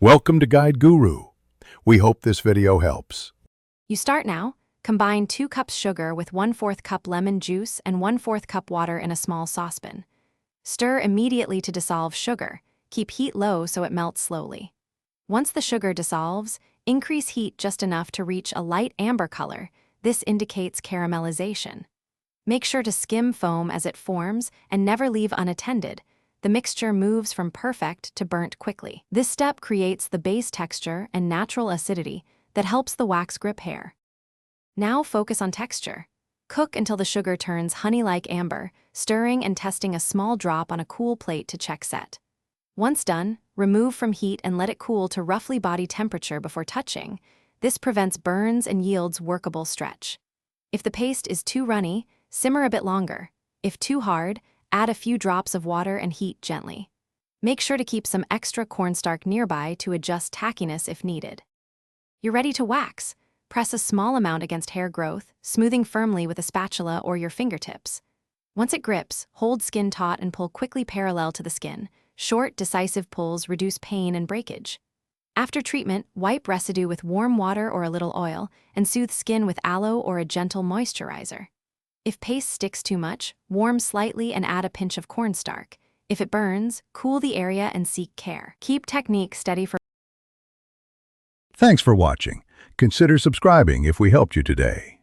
Welcome to Guide Guru. We hope this video helps. You start now. Combine 2 cups sugar with 1/4 cup lemon juice and 1/4 cup water in a small saucepan. Stir immediately to dissolve sugar. Keep heat low so it melts slowly. Once the sugar dissolves, increase heat just enough to reach a light amber color. This indicates caramelization. Make sure to skim foam as it forms and never leave unattended. The mixture moves from perfect to burnt quickly. This step creates the base texture and natural acidity that helps the wax grip hair. Now focus on texture. Cook until the sugar turns honey-like amber, stirring and testing a small drop on a cool plate to check set. Once done, remove from heat and let it cool to roughly body temperature before touching. This prevents burns and yields workable stretch. If the paste is too runny, simmer a bit longer. If too hard, add a few drops of water and heat gently. Make sure to keep some extra cornstarch nearby to adjust tackiness if needed. You're ready to wax. Press a small amount against hair growth, smoothing firmly with a spatula or your fingertips. Once it grips, hold skin taut and pull quickly parallel to the skin. Short, decisive pulls reduce pain and breakage. After treatment, wipe residue with warm water or a little oil, and soothe skin with aloe or a gentle moisturizer. If paste sticks too much, warm slightly and add a pinch of cornstarch. If it burns, cool the area and seek care. Keep technique steady for. Thanks for watching. Consider subscribing if we helped you today.